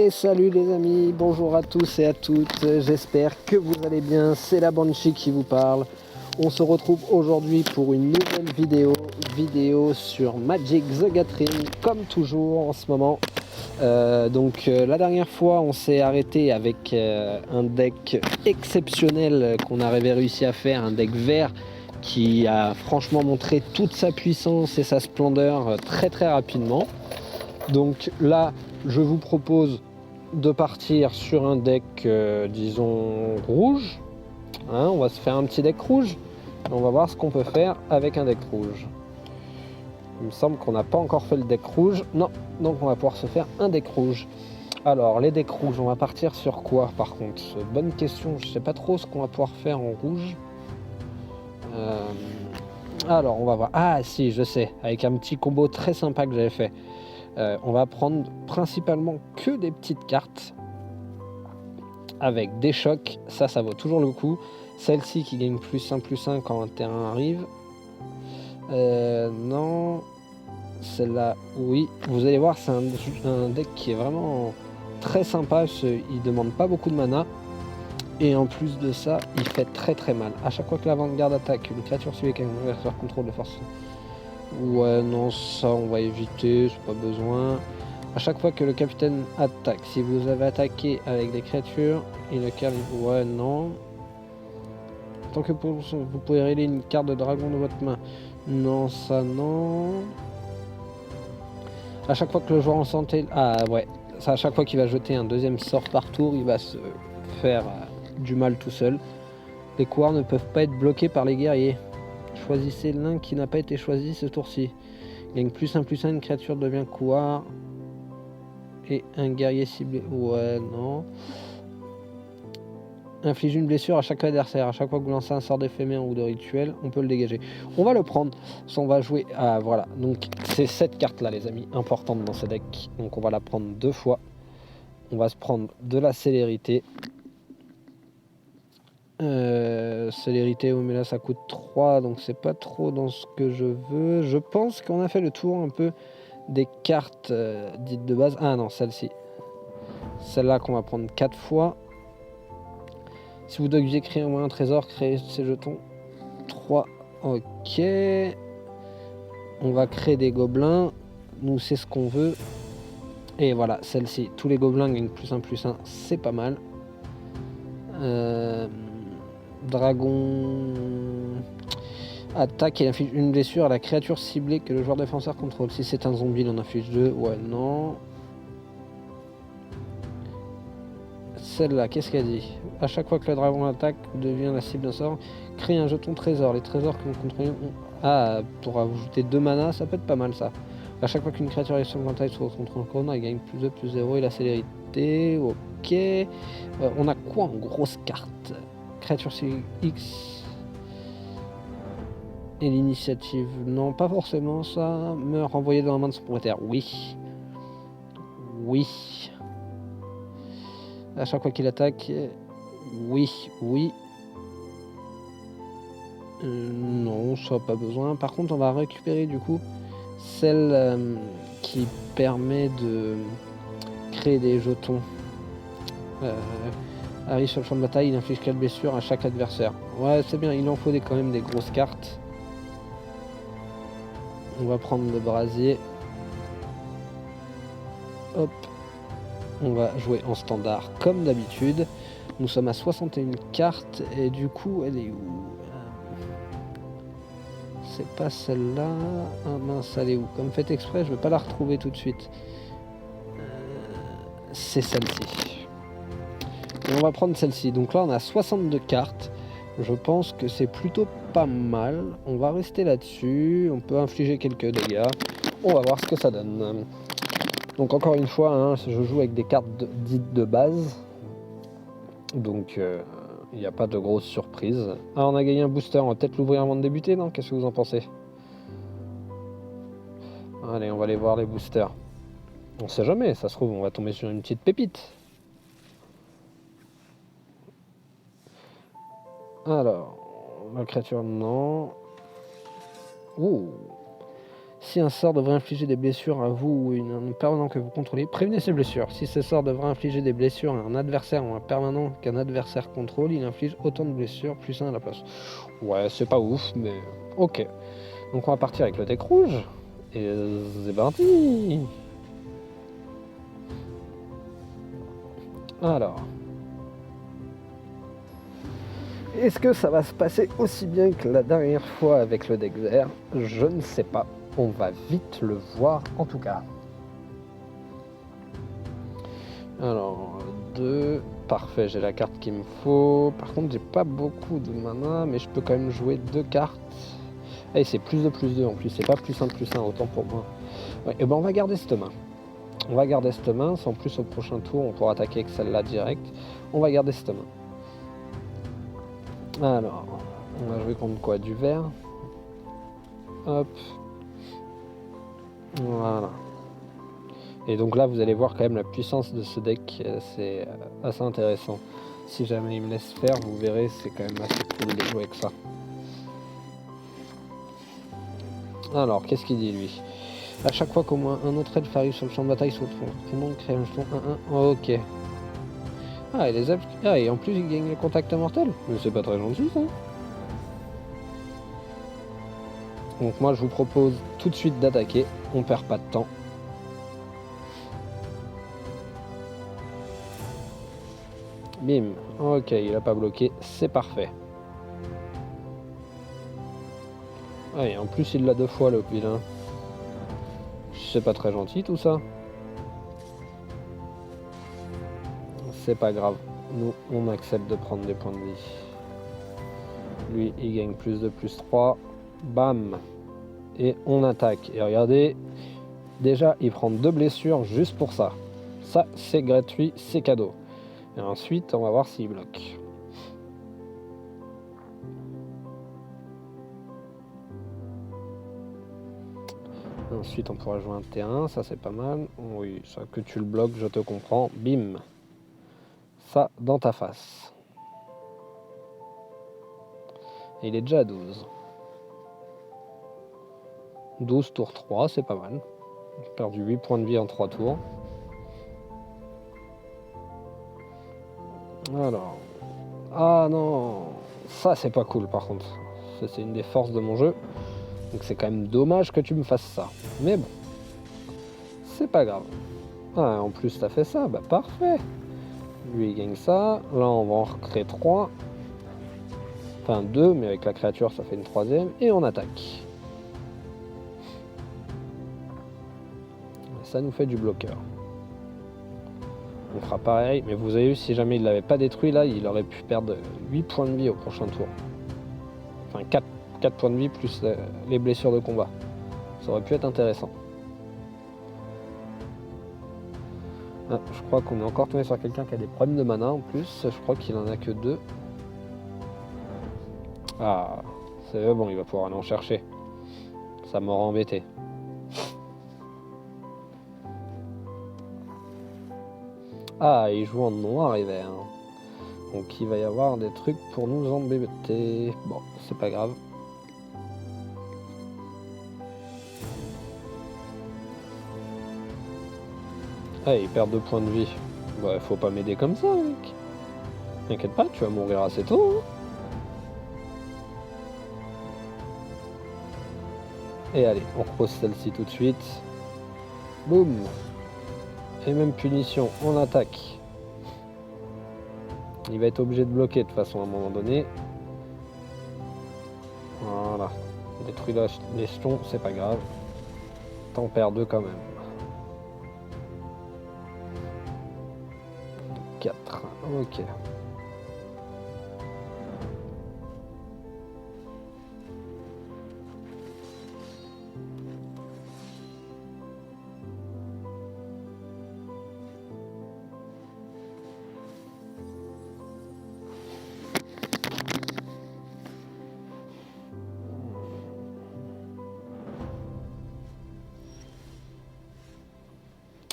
Et salut les amis, bonjour à tous et à toutes, j'espère que vous allez bien, c'est la Banshee qui vous parle. On se retrouve aujourd'hui pour une nouvelle vidéo sur Magic the Gathering, comme toujours en ce moment. La dernière fois on s'est arrêté avec un deck exceptionnel qu'on avait réussi à faire, un deck vert qui a franchement montré toute sa puissance et sa splendeur très rapidement. Donc là, je vous propose de partir sur un deck, disons, rouge. Hein, on va se faire un petit deck rouge. Et on va voir ce qu'on peut faire avec un deck rouge. Il me semble qu'on n'a pas encore fait le deck rouge. Non, donc on va pouvoir se faire un deck rouge. Alors, les decks rouges, on va partir sur quoi par contre? Bonne question, je sais pas trop ce qu'on va pouvoir faire en rouge. Alors, on va voir. Ah si, je sais, avec un petit combo très sympa que j'avais fait. On va prendre principalement que des petites cartes avec des chocs, ça vaut toujours le coup. Celle-ci qui gagne +1/+1 quand un terrain arrive. Non, celle-là, oui. Vous allez voir, c'est un deck qui est vraiment très sympa, il demande pas beaucoup de mana. Et en plus de ça, il fait très mal. À chaque fois que l'avant-garde attaque, une créature suivie avec un adversaire contrôle de force. Ouais, non, ça on va éviter, c'est pas besoin. À chaque fois que le capitaine attaque, si vous avez attaqué avec des créatures, et le cas, ouais, non. Tant que vous pouvez révéler une carte de dragon de votre main. Non, ça, non. À chaque fois que le joueur en santé... Ah, ouais. Ça, à chaque fois qu'il va jeter un deuxième sort par tour, il va se faire du mal tout seul. Les coureurs ne peuvent pas être bloqués par les guerriers. Choisissez l'un qui n'a pas été choisi ce tour-ci. Gagne +1/+1, une créature devient couard. Et un guerrier ciblé. Ouais, non. Inflige une blessure à chaque adversaire. À chaque fois que vous lancez un sort d'éphémère ou de rituel, on peut le dégager. On va le prendre. On va jouer. Ah, voilà. Donc, c'est cette carte-là, les amis, importante dans ce deck. Donc, on va la prendre 2 fois. On va se prendre de la célérité. Célérité, oh, mais là, ça coûte 3. Donc, c'est pas trop dans ce que je veux. Je pense qu'on a fait le tour un peu des cartes dites de base. Ah non, celle-ci. Celle-là qu'on va prendre 4 fois. Si vous deviez créer un trésor, créez ces jetons. 3. Ok. On va créer des gobelins. Nous, c'est ce qu'on veut. Et voilà, celle-ci. Tous les gobelins gagnent +1/+1. C'est pas mal. Dragon. Attaque et inflige une blessure à la créature ciblée que le joueur défenseur contrôle. Si c'est un zombie, il en inflige 2. Ouais, non. Celle-là, qu'est-ce qu'elle dit? À chaque fois que le dragon attaque, devient la cible d'un sort. Crée un jeton trésor. Les trésors que vous contrôlez ont... Ah, pour ajouter 2 mana, ça peut être pas mal ça. À chaque fois qu'une créature est sur le taille sur votre contrôle, elle gagne +2/+0 et la célérité. Ok. On a quoi en grosse carte? Créature X. Et l'initiative? Non, pas forcément ça. Meurt renvoyé dans la main de son propriétaire. Oui. Oui. À chaque fois qu'il attaque. Oui. Non, ça pas besoin. Par contre, on va récupérer du coup celle qui permet de créer des jetons. Arrive sur le champ de bataille, il inflige 4 blessures à chaque adversaire. Ouais, c'est bien, il en faut quand même des grosses cartes. On va prendre le brasier. Hop. On va jouer en standard comme d'habitude. Nous sommes à 61 cartes et du coup, elle est où? C'est pas celle-là. Ah mince, elle est où? Comme fait exprès, je ne vais pas la retrouver tout de suite. C'est celle-ci. Et on va prendre celle-ci. Donc là, on a 62 cartes. Je pense que c'est plutôt pas mal. On va rester là-dessus. On peut infliger quelques dégâts. On va voir ce que ça donne. Donc encore une fois, hein, je joue avec des cartes dites de base. Donc il n'y a pas de grosses surprises. Ah, on a gagné un booster. On va peut-être l'ouvrir avant de débuter, non? Qu'est-ce que vous en pensez? Allez, on va aller voir les boosters. On sait jamais, ça se trouve, on va tomber sur une petite pépite. Alors, la créature, non. Ouh. Si un sort devrait infliger des blessures à vous ou un permanent que vous contrôlez, prévenez ces blessures. Si ce sort devrait infliger des blessures à un adversaire ou un permanent qu'un adversaire contrôle, il inflige autant de blessures, plus 1 à la place. Ouais, c'est pas ouf, mais ok. Donc on va partir avec le deck rouge. Et c'est parti. Alors. Est-ce que ça va se passer aussi bien que la dernière fois avec le deck vert? Je ne sais pas. On va vite le voir en tout cas. Alors, 2. Parfait, j'ai la carte qu'il me faut. Par contre, j'ai pas beaucoup de mana, mais je peux quand même jouer 2 cartes. Et c'est plus de plus 2 en plus, c'est pas plus 1 plus 1, autant pour moi. Ouais, et ben on va garder cette main. On va garder cette main, sans plus au prochain tour, on pourra attaquer avec celle-là direct. On va garder cette main. Alors, on va jouer contre quoi? Du vert. Hop. Voilà. Et donc là, vous allez voir quand même la puissance de ce deck, c'est assez intéressant. Si jamais il me laisse faire, vous verrez, c'est quand même assez cool de jouer avec ça. Alors, qu'est-ce qu'il dit lui? À chaque fois qu'au moins un autre elfe arrive sur le champ de bataille, son nom crée un jeton 1-1. Ok. Ah, et les elfes. Ah, et en plus, il gagne le contact mortel. Mais c'est pas très gentil ça. Donc, moi, je vous propose tout de suite d'attaquer. On perd pas de temps. Bim. Ok, il a pas bloqué. C'est parfait. Ah, et en plus, il l'a 2 fois le vilain. C'est pas très gentil tout ça. C'est pas grave. Nous, on accepte de prendre des points de vie. Lui, il gagne plus de plus 3. Bam. Et on attaque. Et regardez, déjà, il prend 2 blessures juste pour ça. Ça, c'est gratuit, c'est cadeau. Et ensuite, on va voir s'il bloque. Ensuite, on pourra jouer un T1, ça c'est pas mal. Oui, ça que tu le bloques, je te comprends. Bim. Ça, dans ta face. Et il est déjà à 12. 12 tours 3, c'est pas mal. J'ai perdu 8 points de vie en 3 tours. Alors. Ah non. Ça, c'est pas cool par contre. Ça, c'est une des forces de mon jeu. Donc c'est quand même dommage que tu me fasses ça. Mais bon. C'est pas grave. Ah, en plus, t'as fait ça. Bah, parfait. Lui, il gagne ça. Là, on va en recréer 3. Enfin, 2, mais avec la créature, ça fait une 3e. Et on attaque. Ça nous fait du bloqueur. On fera pareil, mais vous avez vu, si jamais il l'avait pas détruit, là, il aurait pu perdre 8 points de vie au prochain tour. Enfin, 4 points de vie plus les blessures de combat. Ça aurait pu être intéressant. Ah, je crois qu'on est encore tombé sur quelqu'un qui a des problèmes de mana en plus. Je crois qu'il en a que 2. Ah, c'est bon, il va pouvoir aller en chercher. Ça m'aura embêté. Ah, il joue en noir et vert. Donc il va y avoir des trucs pour nous embêter. Bon, c'est pas grave. Ah, il perd 2 points de vie. Ouais, faut pas m'aider comme ça, mec. T'inquiète pas, tu vas mourir assez tôt. Hein. Et allez, on repose celle-ci tout de suite. Boum. Et même punition, on attaque. Il va être obligé de bloquer de toute façon à un moment donné. Voilà. Détruit les jetons, c'est pas grave. T'en perds 2 quand même. 4. Ok.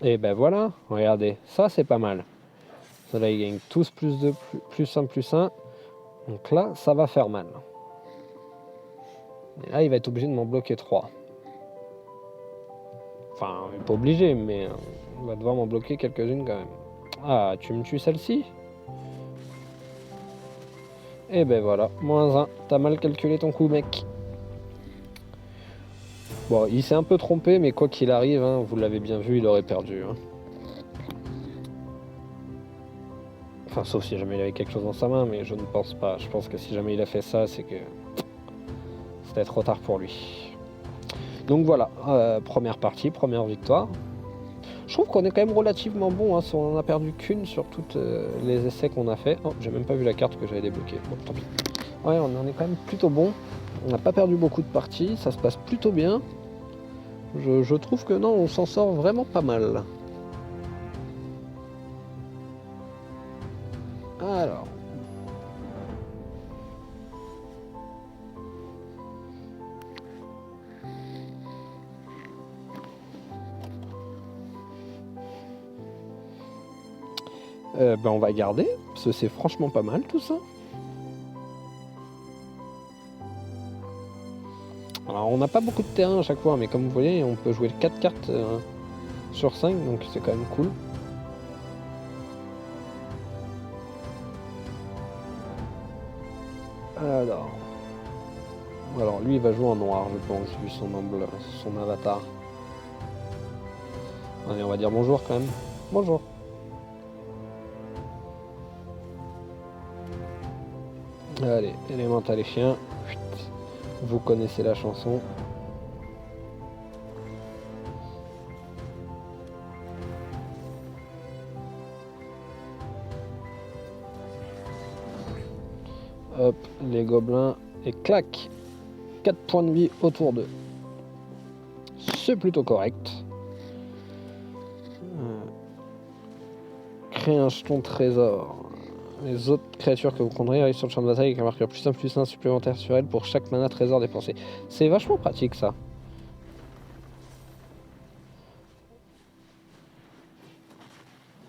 Et ben voilà, regardez, ça c'est pas mal. Là ils gagnent tous plus 2, plus 1, plus 1. Donc là, ça va faire mal. Et là, il va être obligé de m'en bloquer 3. Enfin, on n'est pas obligé, mais on va devoir m'en bloquer quelques-unes quand même. Ah, tu me tues celle-ci? Et ben voilà, -1. T'as mal calculé ton coup, mec. Bon, il s'est un peu trompé, mais quoi qu'il arrive, hein, vous l'avez bien vu, il aurait perdu. Hein. Enfin, sauf si jamais il avait quelque chose dans sa main, mais je ne pense pas. Je pense que si jamais il a fait ça, c'est que c'était trop tard pour lui. Donc voilà, première partie, première victoire. Je trouve qu'on est quand même relativement bon, hein, si on en a perdu qu'une sur tous les essais qu'on a fait. Oh, j'ai même pas vu la carte que j'avais débloquée. Bon, tant pis. Ouais, on en est quand même plutôt bon. On n'a pas perdu beaucoup de parties, ça se passe plutôt bien. Je trouve que non, on s'en sort vraiment pas mal. Alors. Ben on va garder, parce que c'est franchement pas mal tout ça. Alors on n'a pas beaucoup de terrain à chaque fois, mais comme vous voyez, on peut jouer 4 cartes sur 5, donc c'est quand même cool. Alors lui il va jouer en noir, je pense, vu son avatar. Allez, on va dire bonjour quand même. Bonjour. Allez, élémental les chiens. Vous connaissez la chanson. Hop, les gobelins. Et clac, 4 points de vie autour d'eux. C'est plutôt correct. Créer un jeton trésor. Les autres créatures que vous prendrez arrivent sur le champ de bataille avec un marqueur +1/+1 supplémentaire sur elle pour chaque mana trésor dépensé. C'est vachement pratique ça.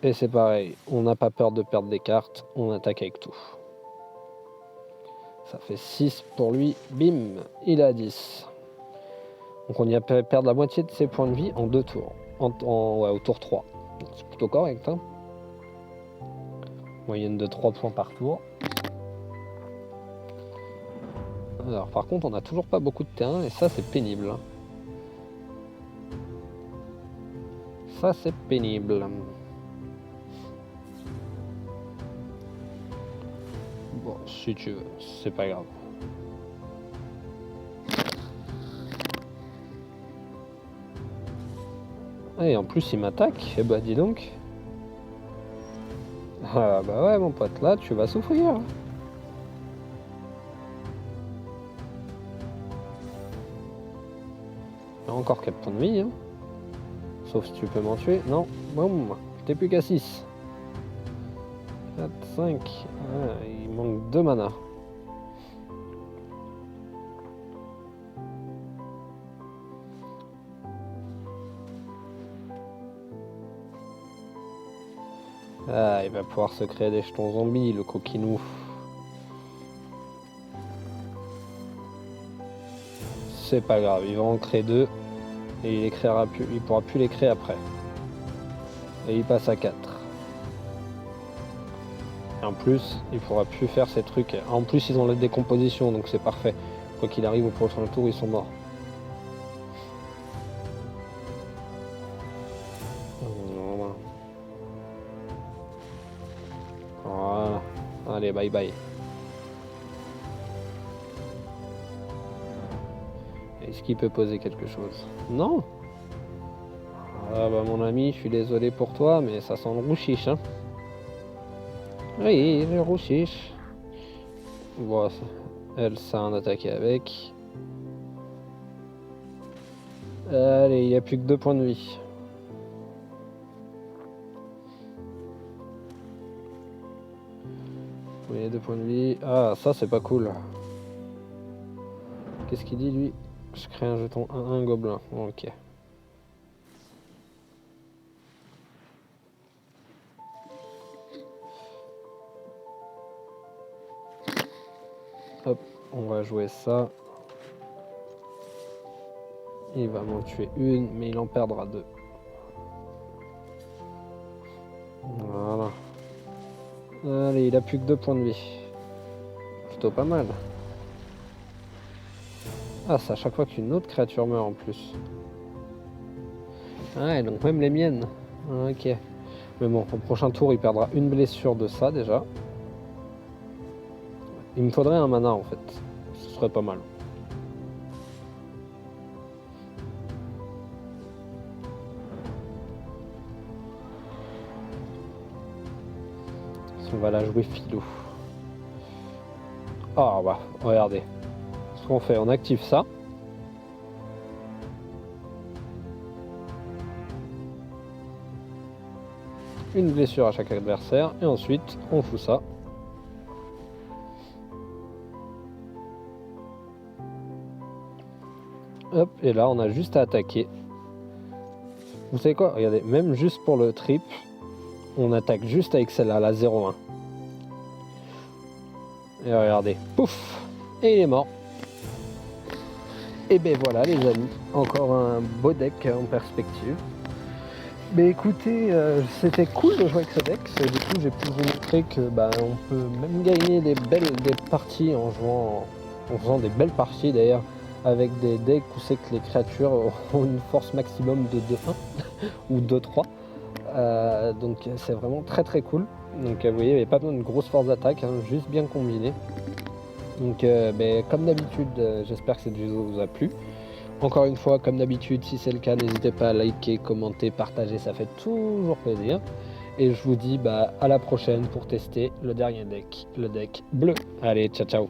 Et c'est pareil, on n'a pas peur de perdre des cartes, on attaque avec tout. Ça fait 6 pour lui, bim, il a 10. Donc on y a perdre la moitié de ses points de vie en 2 tours. Ouais, au tour 3. C'est plutôt correct. Hein. Moyenne de 3 points par tour. Alors par contre on n'a toujours pas beaucoup de terrain et ça c'est pénible. Ça c'est pénible. Bon, si tu veux, c'est pas grave. Et en plus il m'attaque, et bah dis donc. Ah bah ouais mon pote, là tu vas souffrir. Encore 4 points de vie, hein. Sauf si tu peux m'en tuer. Non, boum, t'es plus qu'à 6. 4, 5. Ah, il manque 2 mana. Ah, il va pouvoir se créer des jetons zombies, le coquinou. C'est pas grave, il va en créer 2. Et il pourra plus les créer après. Et il passe à 4. Et en plus, il pourra plus faire ces trucs. En plus, ils ont la décomposition, donc c'est parfait. Quoi qu'il arrive au prochain tour, ils sont morts. Voilà. Allez, bye bye. Est-ce qu'il peut poser quelque chose? Non. Ah bah mon ami, je suis désolé pour toi, mais ça sent le rouchiche, hein. Oui, le rouchiche. Bon, elle, ça en attaqué avec. Allez, il n'y a plus que 2 points de vie. Oui, 2 points de vie. Ah, ça c'est pas cool. Qu'est-ce qu'il dit lui? Je crée un jeton 1-1 gobelin. Ok. Hop, on va jouer ça. Il va m'en tuer une, mais il en perdra deux. Voilà. Allez, il a plus que 2 points de vie. Plutôt pas mal. Ah, c'est à chaque fois qu'une autre créature meurt en plus. Ouais, donc même les miennes. Ok. Mais bon, au prochain tour, il perdra une blessure de ça déjà. Il me faudrait un mana en fait. Ce serait pas mal. On va la jouer filou. Ah bah, regardez. Ce qu'on fait, on active ça. Une blessure à chaque adversaire. Et ensuite, on fout ça. Hop, et là, on a juste à attaquer. Vous savez quoi? Regardez, même juste pour le trip, on attaque juste avec celle-là, la 0-1. Et regardez, pouf! Et il est mort. Et ben voilà les amis, encore un beau deck en perspective. Mais écoutez, c'était cool de jouer avec ce deck. Du coup, j'ai pu vous montrer que on peut même gagner des parties en faisant des belles parties d'ailleurs, avec des decks où c'est que les créatures ont une force maximum de 2-1 ou 2-3. Donc c'est vraiment très très cool. Donc vous voyez, il n'y avait pas besoin d'une grosse force d'attaque, hein, juste bien combiné. Donc comme d'habitude, j'espère que cette vidéo vous a plu. Encore une fois, comme d'habitude, si c'est le cas, n'hésitez pas à liker, commenter, partager, ça fait toujours plaisir. Et je vous dis à la prochaine pour tester le dernier deck, le deck bleu. Allez, ciao ciao.